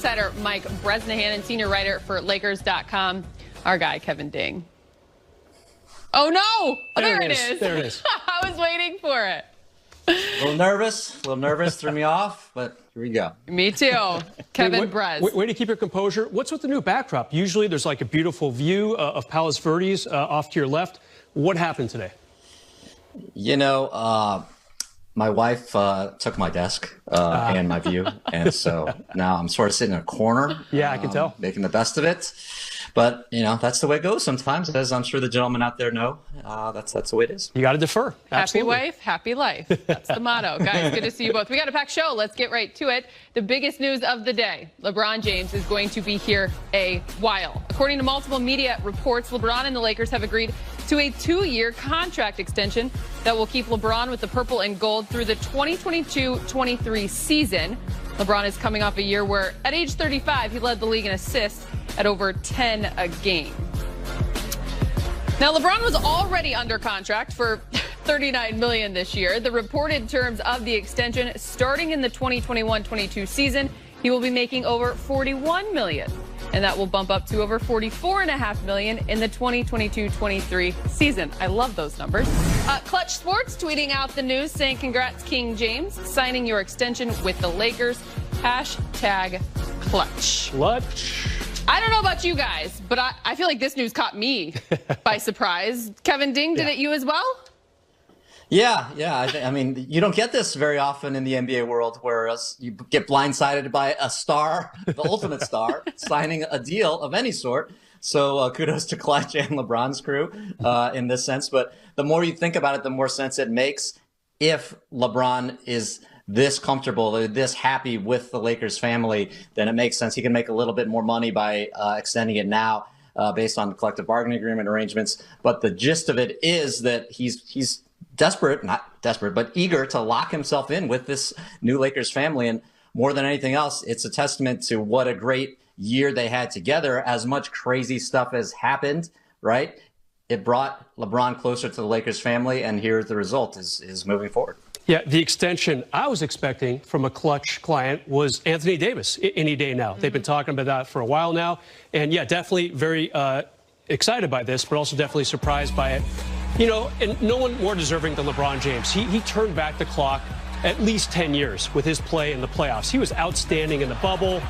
Insider Mike Bresnahan and senior writer for Lakers.com, our guy Kevin Ding. Oh no! Oh, there it is. There it is. I was waiting for it. A little nervous, threw me off, but here we go. Me too. Kevin Brez. Way to keep your composure. What's with the new backdrop? Usually there's like a beautiful view of Palos Verdes off to your left. What happened today? You know, my wife took my desk and my view, and so now I'm sort of sitting in a corner. Yeah, I can tell. Making the best of it. But, you know, that's the way it goes sometimes, as I'm sure the gentlemen out there know. That's the way it is. You got to defer. Absolutely. Happy wife, happy life. That's the motto. Guys, good to see you both. We got a packed show. Let's get right to it. The biggest news of the day. LeBron James is going to be here a while. According to multiple media reports, LeBron and the Lakers have agreed to a 2-year contract extension that will keep LeBron with the purple and gold through the 2022-23 season. LeBron is coming off a year where, at age 35, he led the league in assists at over 10 a game. Now, LeBron was already under contract for $39 million this year. The reported terms of the extension, starting in the 2021-22 season, he will be making over $41 million. And that will bump up to over $44.5 million in the 2022-23 season. I love those numbers. Clutch Sports tweeting out the news saying, congrats, King James, signing your extension with the Lakers. Hashtag clutch. Clutch. I don't know about you guys, but I feel like this news caught me by surprise. Kevin Ding, did it you as well? Yeah. I mean, you don't get this very often in the NBA world, where you get blindsided by a star, the ultimate star, signing a deal of any sort. So kudos to Clutch and LeBron's crew in this sense. But the more you think about it, the more sense it makes. If LeBron is this comfortable, this happy with the Lakers family, then it makes sense. He can make a little bit more money by extending it now based on the collective bargaining agreement arrangements. But the gist of it is that he's not desperate, but eager to lock himself in with this new Lakers family. And more than anything else, it's a testament to what a great year they had together. As much crazy stuff has happened, right? It brought LeBron closer to the Lakers family, and here's the result is moving forward. Yeah, the extension I was expecting from a Clutch client was Anthony Davis any day now. They've been talking about that for a while now. And yeah, definitely very excited by this, but also definitely surprised by it. You know, and no one more deserving than LeBron James. He turned back the clock at least 10 years with his play in the playoffs. He was outstanding in the bubble,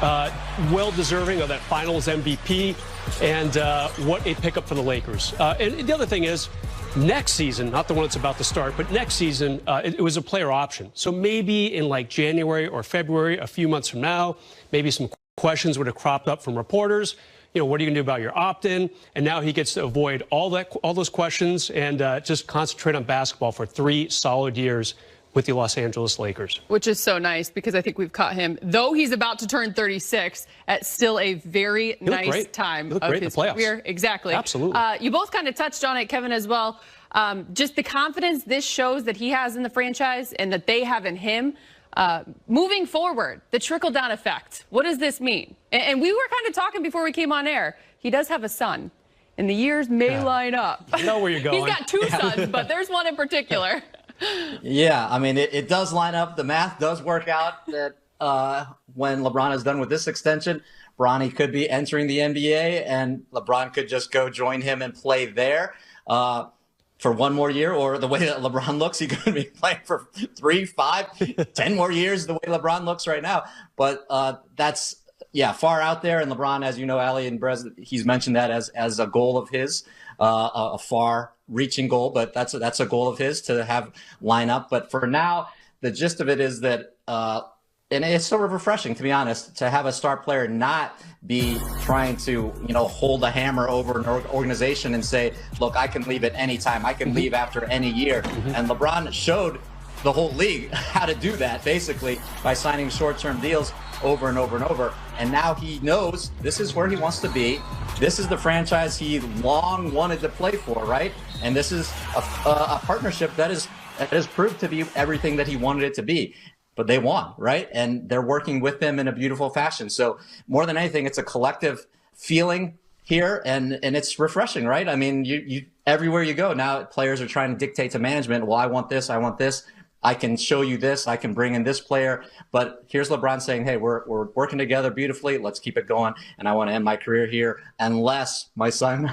well deserving of that finals MVP, and what a pickup for the Lakers. And the other thing is, next season, not the one that's about to start, but next season, it was a player option. So maybe in like January or February, a few months from now, maybe some questions would have cropped up from reporters. You know, what are you going to do about your opt-in? And now he gets to avoid all those questions and just concentrate on basketball for 3 solid years with the Los Angeles Lakers. Which is so nice, because I think we've caught him, though he's about to turn 36, at still a very nice time of his career. Exactly. Absolutely. You both kind of touched on it, Kevin, as well. Just the confidence this shows that he has in the franchise and that they have in him. Moving forward, the trickle-down effect. What does this mean? And we were kind of talking before we came on air. He does have a son, and the years may line up. I know where you're going. He's got 2 sons, but there's one in particular. Yeah, I mean, it does line up. The math does work out that when LeBron is done with this extension, Bronny could be entering the NBA, and LeBron could just go join him and play there for 1 more year. Or the way that LeBron looks, he could be playing for 3, 5, 10 more years the way LeBron looks right now. But that's, far out there. And LeBron, as you know, Ali and Brez, he's mentioned that as a goal of his, a far-reaching goal. But that's a goal of his to have line up. But for now, the gist of it is that and it's sort of refreshing, to be honest, to have a star player not be trying to, hold a hammer over an organization and say, look, I can leave at any time. I can leave after any year. And LeBron showed the whole league how to do that, basically, by signing short-term deals over and over and over. And now he knows this is where he wants to be. This is the franchise he long wanted to play for, right? And this is a partnership that has proved to be everything that he wanted it to be. But they won, right? And they're working with them in a beautiful fashion. So more than anything, it's a collective feeling here, and it's refreshing, right? I mean, you everywhere you go now, players are trying to dictate to management, well, I want this, I can show you this. I can bring in this player. But here's LeBron saying, hey, we're working together beautifully. Let's keep it going. And I want to end my career here unless my son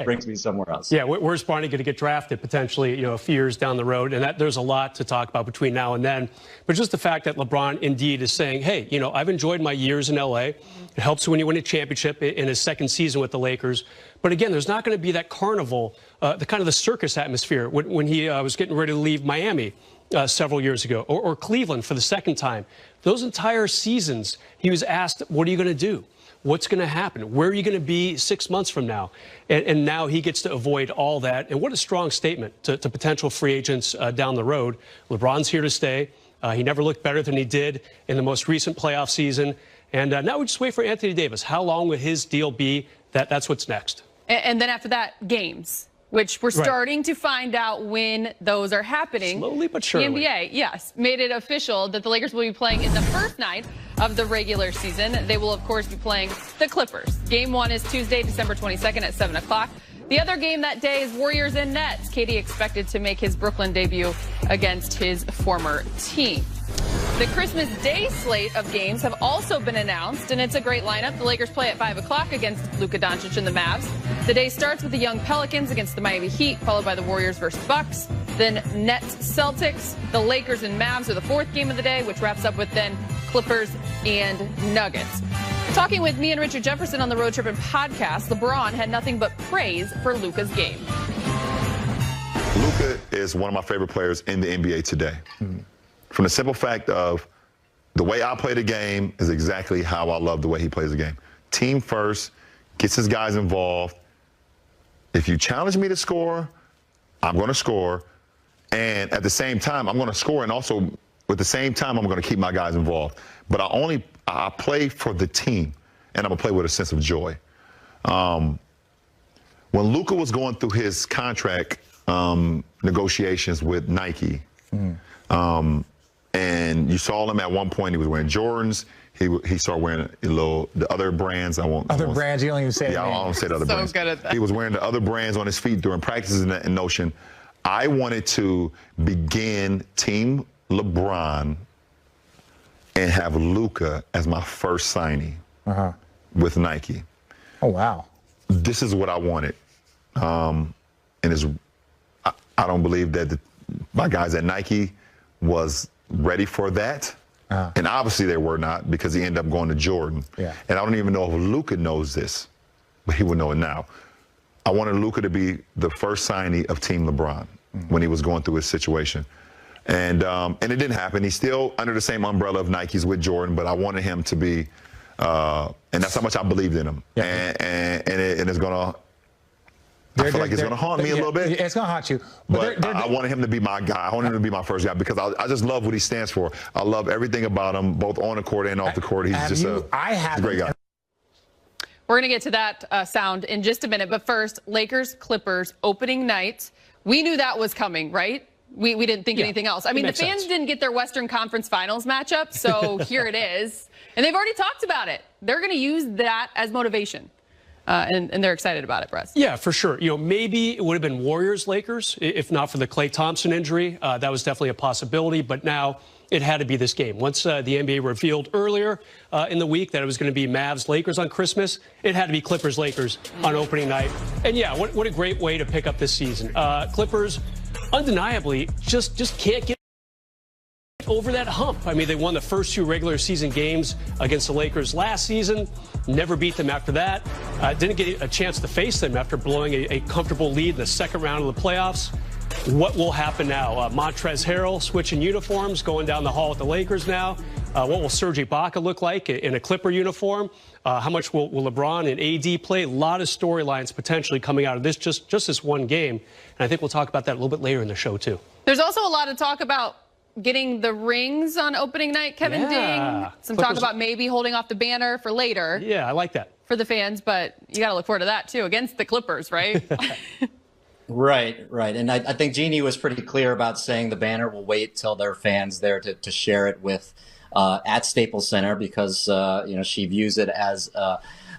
brings me somewhere else. Yeah, where's Bronny going to get drafted potentially, a few years down the road? And there's a lot to talk about between now and then. But just the fact that LeBron indeed is saying, hey, I've enjoyed my years in L.A. It helps when you win a championship in his second season with the Lakers. But again, there's not going to be that carnival, the kind of the circus atmosphere when he was getting ready to leave Miami several years ago, or Cleveland for the second time. Those entire seasons, he was asked, what are you going to do? What's going to happen? Where are you going to be 6 months from now? And now he gets to avoid all that. And what a strong statement to potential free agents down the road. LeBron's here to stay. He never looked better than he did in the most recent playoff season. And now we just wait for Anthony Davis. How long will his deal be? That's what's next. And then after that, games, which we're starting to find out when those are happening. Slowly but surely. The NBA, yes, made it official that the Lakers will be playing in the first night of the regular season. They will, of course, be playing the Clippers. Game 1 is Tuesday, December 22nd at 7 o'clock. The other game that day is Warriors and Nets. KD expected to make his Brooklyn debut against his former team. The Christmas Day slate of games have also been announced, and it's a great lineup. The Lakers play at 5 o'clock against Luka Doncic and the Mavs. The day starts with the young Pelicans against the Miami Heat, followed by the Warriors versus Bucks. Then Nets Celtics. The Lakers and Mavs are the fourth game of the day, which wraps up with then Clippers and Nuggets. Talking with me and Richard Jefferson on the Road Trippin' podcast, LeBron had nothing but praise for Luka's game. Luka is one of my favorite players in the NBA today. From the simple fact of the way I play the game is exactly how I love the way he plays the game. Team first, gets his guys involved. If you challenge me to score, I'm going to score. And at the same time, I'm going to score. And also, at the same time, I'm going to keep my guys involved. But I play for the team, and I'm going to play with a sense of joy. When Luka was going through his contract negotiations with Nike, and you saw him at one point, he was wearing Jordans. He started wearing the other brands. Other brands, you don't even say. Yeah, I don't say the other brands. So good at that. He was wearing the other brands on his feet during practices in Notion. I wanted to begin Team LeBron and have Luka as my first signing with Nike. Oh, wow. This is what I wanted. And I don't believe that my guys at Nike was ready for that. And obviously they were not, because he ended up going to Jordan. Yeah. And I don't even know if Luka knows this, but he would know it now. I wanted Luka to be the first signee of Team LeBron when he was going through his situation. And it didn't happen. He's still under the same umbrella of Nikes with Jordan, but I wanted him to be, and that's how much I believed in him. Yeah. And it's going to, I feel like it's going to haunt me a little bit. It's going to haunt you. But I wanted him to be my guy. I wanted him to be my first guy because I just love what he stands for. I love everything about him, both on the court and off the court. He's just a great guy. We're going to get to that sound in just a minute. But first, Lakers, Clippers, opening night. We knew that was coming, right? We didn't think anything else. I mean, the fans didn't get their Western Conference Finals matchup, so here it is. And they've already talked about it. They're going to use that as motivation. And they're excited about it, Bress. Yeah, for sure. Maybe it would have been Warriors-Lakers if not for the Klay Thompson injury. That was definitely a possibility, but now it had to be this game. Once the NBA revealed earlier in the week that it was going to be Mavs-Lakers on Christmas, it had to be Clippers-Lakers on opening night. And yeah, what a great way to pick up this season. Clippers, undeniably, just can't get over that hump. I mean, they won the first two regular season games against the Lakers last season, never beat them after that, didn't get a chance to face them after blowing a comfortable lead in the second round of the playoffs. What will happen now? Montrezl Harrell switching uniforms, going down the hall with the Lakers now. What will Serge Ibaka look like in a Clipper uniform? How much will LeBron and AD play? A lot of storylines potentially coming out of this, just this one game. And I think we'll talk about that a little bit later in the show, too. There's also a lot of talk about getting the rings on opening night, Kevin Ding. Some talk about maybe holding off the banner for later. Yeah, I like that. For the fans, but you got to look forward to that, too, against the Clippers, right? Right. And I think Jeannie was pretty clear about saying the banner will wait till there are fans there to share it with at Staples Center because, she views it as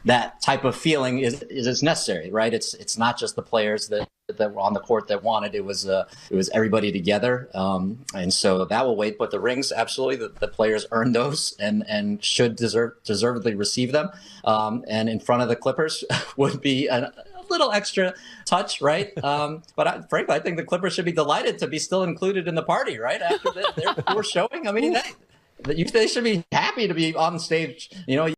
that type of feeling is necessary, right? It's not just the players that that were on the court that wanted. It was everybody together, and so that will wait. But the rings, absolutely, the players earned those and should deservedly receive them. And in front of the Clippers would be a little extra touch, right? But frankly, I think the Clippers should be delighted to be still included in the party, right? After their poor showing, I mean, they should be happy to be on stage.